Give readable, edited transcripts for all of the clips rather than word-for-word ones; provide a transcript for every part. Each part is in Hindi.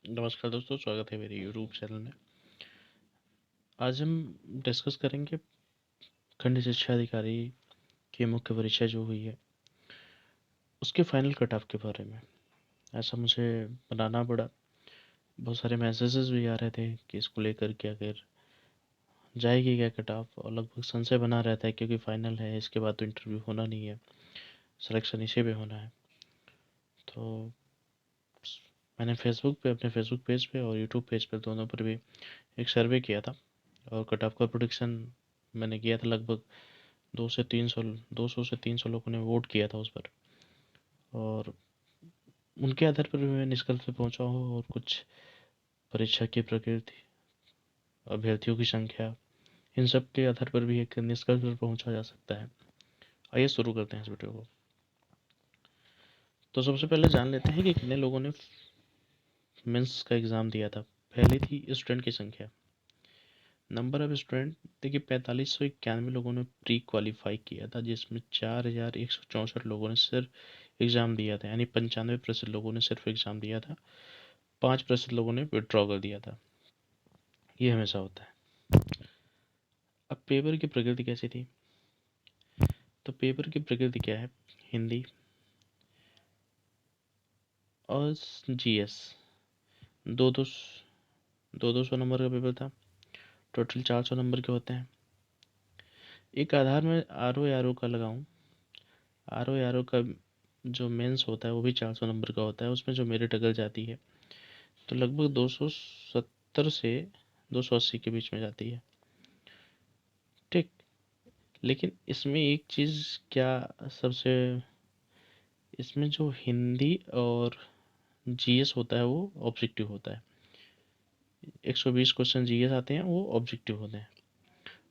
नमस्कार दोस्तों, स्वागत है मेरे यूट्यूब चैनल में। आज हम डिस्कस करेंगे खंड शिक्षा अधिकारी की मुख्य परीक्षा जो हुई है उसके फाइनल कट ऑफ के बारे में। ऐसा मुझे बनाना पड़ा, बहुत सारे मैसेजेस भी आ रहे थे कि इसको लेकर के अगर जाएगी क्या कट ऑफ, और लगभग संशय बना रहता है क्योंकि फाइनल है, इसके बाद तो इंटरव्यू होना नहीं है, सिलेक्शन इसी पे होना है। तो मैंने फेसबुक पे, अपने फेसबुक पेज पे और यूट्यूब पेज पे दोनों पर भी एक सर्वे किया था और कट ऑफ का प्रोडिक्शन मैंने किया था। लगभग 200 से 300 लोगों ने वोट किया था उस पर, और उनके आधार पर भी मैं निष्कर्ष पे पहुंचा हूँ। और कुछ परीक्षा की प्रकृति, अभ्यर्थियों की संख्या, इन सब के आधार पर भी एक निष्कर्ष पर पहुंचा जा सकता है। आइए शुरू करते हैं इस वीडियो को। तो सबसे पहले जान लेते हैं कि कितने लोगों ने मेंस का एग्ज़ाम दिया था। पहली थी स्टूडेंट की संख्या, नंबर ऑफ स्टूडेंट। देखिए 4591 लोगों ने प्री क्वालिफाई किया था, जिसमें 4164 लोगों ने सिर्फ एग्ज़ाम दिया था, यानी 95% लोगों ने सिर्फ एग्ज़ाम दिया था, 5% लोगों ने विड्रॉ कर दिया था। ये हमेशा होता है। अब पेपर की प्रकृति कैसी थी? तो पेपर की प्रकृति क्या है? हिंदी और जीएस, दो दो दो 200 नंबर का पेपर था। टोटल 400 नंबर के होते हैं। एक आधार में आर ओ का लगाऊं, आर ओ का जो मेंस होता है वो भी 400 नंबर का होता है। उसमें जो मेरिट अगर जाती है तो लगभग 270 से 280 के बीच में जाती है। ठीक। लेकिन इसमें एक चीज़ क्या, सबसे, इसमें जो हिंदी और जीएस होता है वो ऑब्जेक्टिव होता है। 120 क्वेश्चन जीएस आते हैं, वो ऑब्जेक्टिव होते हैं।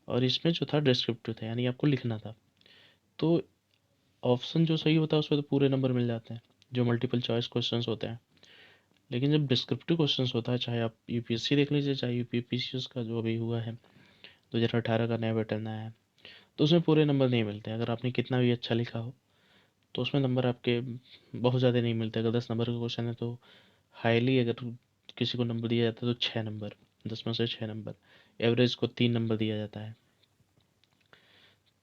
और इसमें जो था डिस्क्रिप्टिव था, यानी आपको लिखना था। तो ऑप्शन जो सही होता है उसमें तो पूरे नंबर मिल जाते हैं, जो मल्टीपल चॉइस क्वेश्चंस होते हैं। लेकिन जब डिस्क्रिप्टिव क्वेश्चंस होता है, चाहे आप यूपीएससी देख लीजिए, चाहे यूपीपीसीएस का जो अभी हुआ है, 2018 का नया पैटर्न आया है, तो उसमें पूरे नंबर नहीं मिलते। अगर आपने कितना भी अच्छा लिखा हो तो उसमें नंबर आपके बहुत ज़्यादा नहीं मिलते। अगर 10 नंबर का क्वेश्चन है तो हाईली अगर किसी को नंबर दिया जाता है तो 6 नंबर, 10 में से 6 नंबर। एवरेज को 3 नंबर दिया जाता है।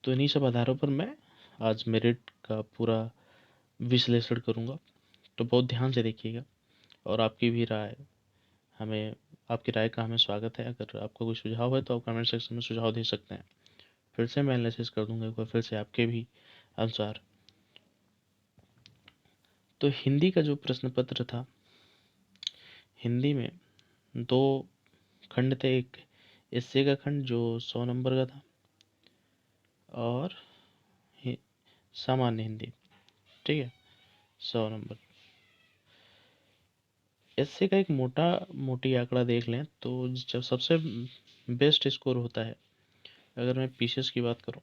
तो इन्हीं सब आधारों पर मैं आज मेरिट का पूरा विश्लेषण करूँगा। तो बहुत ध्यान से देखिएगा, और आपकी भी राय हमें, आपकी राय का हमें स्वागत है। अगर आपका कोई सुझाव है तो आप कमेंट सेक्शन में सुझाव दे सकते हैं। फिर से मैं एनालिसिस कर दूंगा एक बार फिर से आपके भी अनुसार। तो हिंदी का जो प्रश्न पत्र था, हिंदी में दो खंड थे। एक एस्से का खंड जो 100 नंबर का था, और सामान्य हिंदी, ठीक है, 100 नंबर। एस्से का एक मोटी आंकड़ा देख लें तो जब सबसे बेस्ट स्कोर होता है, अगर मैं पीसीएस की बात करूं,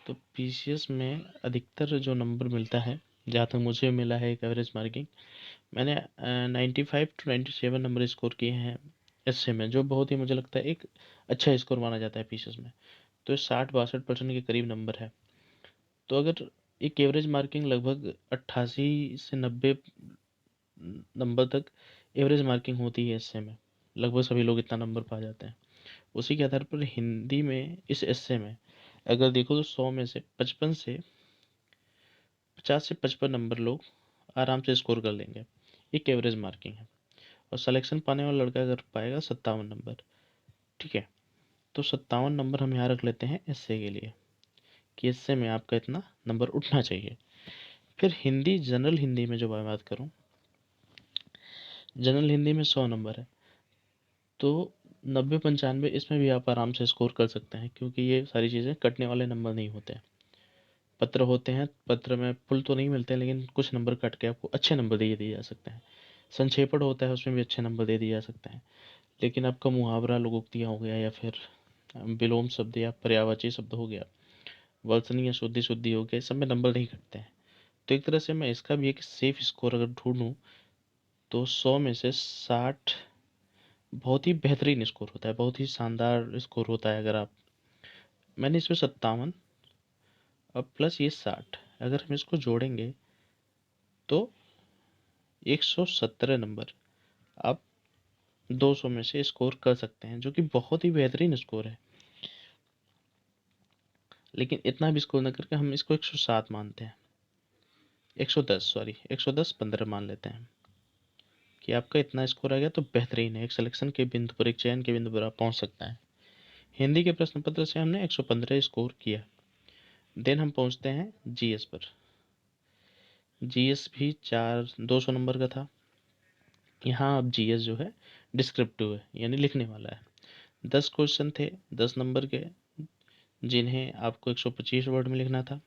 तो पीसीएस में अधिकतर जो नंबर मिलता है, जहाँ तक मुझे मिला है एक एवरेज मार्किंग, मैंने 95 to 97 नंबर स्कोर किए हैं एसए में, जो बहुत ही मुझे लगता है एक अच्छा स्कोर माना जाता है पीसीएस में। तो 60-62% के करीब नंबर है। तो अगर एक एवरेज मार्किंग लगभग 88 से 90 नंबर तक एवरेज मार्किंग होती है एसए में, लगभग सभी लोग इतना नंबर पा जाते हैं। उसी के आधार पर हिंदी में इस एसए में अगर देखो तो 100 में से 50 से 55 नंबर लोग आराम से स्कोर कर लेंगे। एक एवरेज मार्किंग है। और सिलेक्शन पाने वाला लड़का अगर पाएगा 57 नंबर, ठीक है, तो 57 नंबर हम यहाँ रख लेते हैं एसए के लिए, कि एसए में आपका इतना नंबर उठना चाहिए। फिर हिंदी, जनरल हिंदी में जो मैं बात करूँ, जनरल हिंदी में 100 नंबर है, तो 90-95 इसमें भी आप आराम से स्कोर कर सकते हैं, क्योंकि ये सारी चीज़ें कटने वाले नंबर नहीं होते हैं। पत्र होते हैं, पत्र में फुल तो नहीं मिलते, लेकिन कुछ नंबर कट के आपको अच्छे नंबर दे दिए जा सकते हैं। संक्षेपण होता है, उसमें भी अच्छे नंबर दे दिए जा सकते हैं। लेकिन आपका मुहावरा, लोकोक्तियाँ हो गया, या फिर विलोम शब्द या पर्यायवाची शब्द हो गया, वर्तनी या शुद्धि शुद्धि हो गया, सब में नंबर नहीं कटते हैं। तो एक तरह से मैं इसका भी एक सेफ स्कोर अगर ढूंढूं, तो 100 में से 60 बहुत ही बेहतरीन स्कोर होता है, बहुत ही शानदार स्कोर होता है। अगर आप, मैंने इसमें 57 और प्लस ये 60, अगर हम इसको जोड़ेंगे तो 117 नंबर 200 में से स्कोर कर सकते हैं, जो कि बहुत ही बेहतरीन स्कोर है। लेकिन इतना भी स्कोर न करके हम इसको 107 मानते हैं, 110 सॉरी 110 15 मान लेते हैं कि आपका इतना स्कोर आ गया तो बेहतरीन है। एक सिलेक्शन के बिंदु पर, एक चयन के बिंदु पर आप पहुंच सकते हैं। हिंदी के प्रश्न पत्र से हमने 115 स्कोर किया। देन हम पहुंचते हैं जीएस पर। जीएस भी 200 नंबर का था। यहाँ अब जीएस जो है डिस्क्रिप्टिव है, यानी लिखने वाला है। 10 क्वेश्चन थे 10 नंबर के, जिन्हें आपको 125 वर्ड में लिखना था।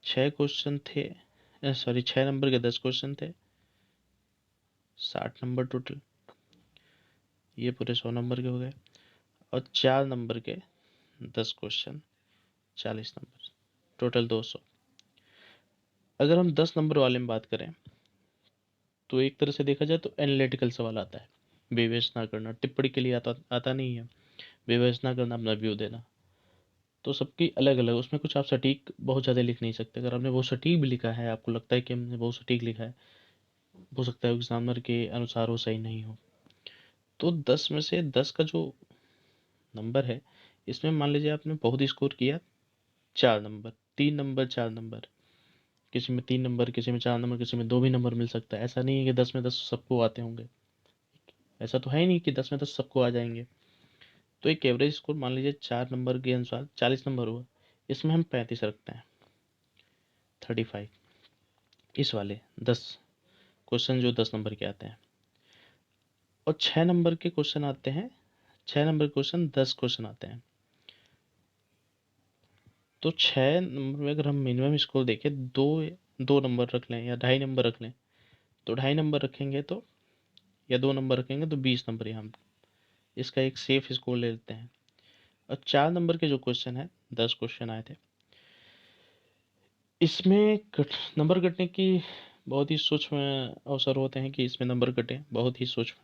6 क्वेश्चन थे, सॉरी 6 नंबर के 10 क्वेश्चन थे, 60 नंबर टोटल। ये पूरे 100 नंबर के हो गए। और 4 नंबर के 10 क्वेश्चन, 40 नंबर, टोटल 200। अगर हम 10 नंबर वाले में बात करें तो एक तरह से देखा जाए तो एनालिटिकल सवाल आता है। विवेचना करना, टिप्पणी के लिए आता नहीं है, विवेचना करना, अपना व्यू देना। तो सबकी अलग अलग, उसमें कुछ आप सटीक बहुत ज़्यादा लिख नहीं सकते। अगर आपने बहुत सटीक भी लिखा है, आपको लगता है कि हमने बहुत सटीक लिखा है, हो सकता है एग्जामिनर के अनुसार वो सही नहीं हो। तो 10 में से 10 का जो नंबर है, इसमें मान लीजिए आपने बहुत स्कोर किया 4 नंबर, 3 नंबर, 4 नंबर, किसी में 3 नंबर, किसी में 4 नंबर, किसी में 2 भी नंबर मिल सकता है। ऐसा नहीं है कि 10 में 10 सबको आते होंगे, ऐसा तो है ही नहीं कि 10 में 10 सबको आ जाएंगे। तो एक एवरेज स्कोर मान लीजिए 4 नंबर के अनुसार 40 नंबर हुआ, इसमें हम 35 रखते हैं, 35। इस वाले 10 क्वेश्चन जो 10 नंबर के आते हैं, और 6 नंबर के क्वेश्चन आते हैं, 6 नंबर के क्वेश्चन 10 क्वेश्चन आते हैं। तो 6 नंबर में अगर हम मिनिमम स्कोर देखें, दो नंबर रख लें या 2.5 नंबर रख लें, तो 2.5 नंबर रखेंगे तो, या 2 नंबर रखेंगे तो 20 नंबर यहाँ इसका एक सेफ स्कोर ले लेते हैं। और 4 नंबर के जो क्वेश्चन है, 10 क्वेश्चन आए थे, इसमें नंबर कटने की बहुत ही सूक्ष्म अवसर होते हैं कि इसमें नंबर कटे, बहुत ही सूक्ष्म।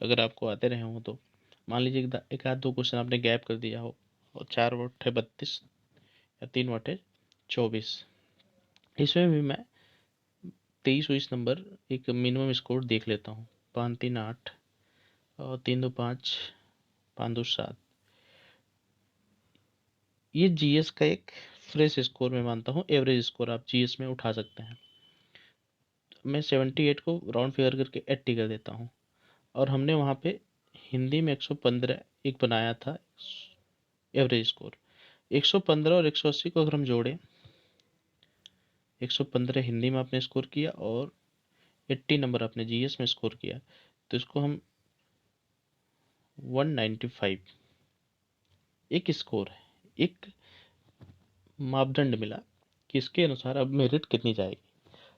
अगर आपको आते रहे हों तो मान लीजिए एक आध दो क्वेश्चन आपने गैप कर दिया हो, और 4 वोट है 32 या 3 वोट है 24, इसमें भी मैं 23-24 नंबर एक मिनिमम स्कोर देख लेता हूँ। 5-3-8 और 3-2-5, 5-2-7। ये जीएस का एक फ्रेश स्कोर मैं मानता हूँ, एवरेज स्कोर आप जीएस में उठा सकते हैं। मैं 78 को राउंड फिगर करके 80 कर देता हूँ। और हमने वहाँ पे हिंदी में 115 एक बनाया था एवरेज स्कोर। 115 और 180 को अगर हम जोड़ें, 115 हिंदी में आपने स्कोर किया और 80 नंबर आपने जीएस में स्कोर किया, तो इसको हम 195 एक स्कोर है, एक मापदंड मिला कि इसके अनुसार अब मेरिट कितनी जाएगी।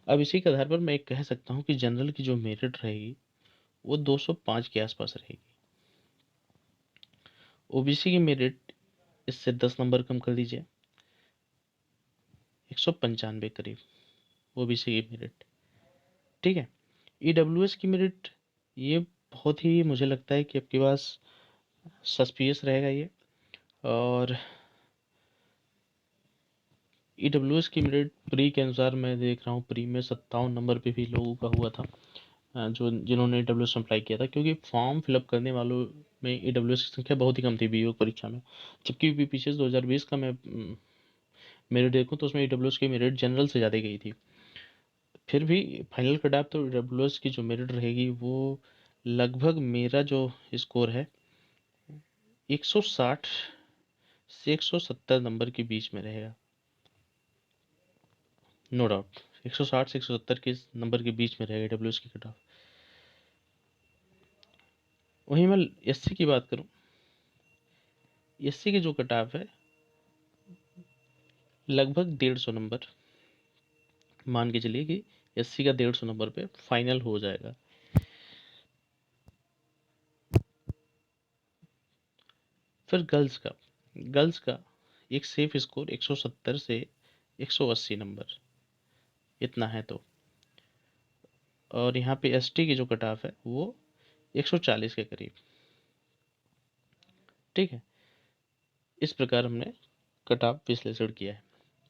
अब इसी के आधार पर मैं एक कह सकता हूँ कि जनरल की जो मेरिट रहेगी वो 205 के आसपास रहेगी। ओबीसी की मेरिट इससे 10 नंबर कम कर दीजिए, 195 करीब ओबीसी की मेरिट। ठीक है। ईडब्ल्यूएस की मेरिट, ये बहुत ही मुझे लगता है कि आपके पास सस्पिशियस रहेगा ये। और ईडब्ल्यूएस की मेरिट प्री के अनुसार मैं देख रहा हूँ, प्री में 57 नंबर पे भी लोगों का हुआ था, जो जिन्होंने ईडब्ल्यूएस में अप्लाई किया था, क्योंकि फॉर्म फिलअप करने वालों में ईडब्ल्यूएस की संख्या बहुत ही कम थी बीओ परीक्षा में। जबकि पीछे 2020 का मैं मेरिट देखूँ तो उसमें ईडब्ल्यूएस की मेरिट जनरल से ज़्यादा गई थी। फिर भी फाइनल कट ऑफ तो ईडब्ल्यूएस की जो मेरिट रहेगी वो लगभग, मेरा जो स्कोर है 160 से 170 नंबर के बीच में रहेगा, नो डाउट। 160 से 170 के नंबर के बीच में रहेगा डब्ल्यूएस की कट ऑफ। वहीं मैं एससी की बात करूं, एससी की जो कट ऑफ है लगभग 150 नंबर, मान के चलिए कि एससी का 150 नंबर पे फाइनल हो जाएगा। फिर गर्ल्स का एक सेफ स्कोर 170 से 180 नंबर, इतना है तो। और यहाँ पे एसटी की जो कट ऑफ है वो 140 के करीब। ठीक है। इस प्रकार हमने कट ऑफ विश्लेषण किया है।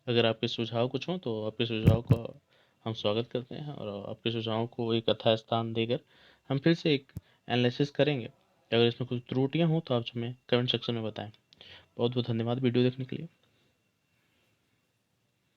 अगर आपके सुझाव कुछ हों तो आपके सुझाव का हम स्वागत करते हैं, और आपके सुझावों को एक यथा स्थान देकर हम फिर से एक एनालिसिस करेंगे। अगर इसमें कुछ त्रुटियाँ हों तो आप हमें कमेंट सेक्शन में बताएं। बहुत बहुत धन्यवाद वीडियो देखने के लिए।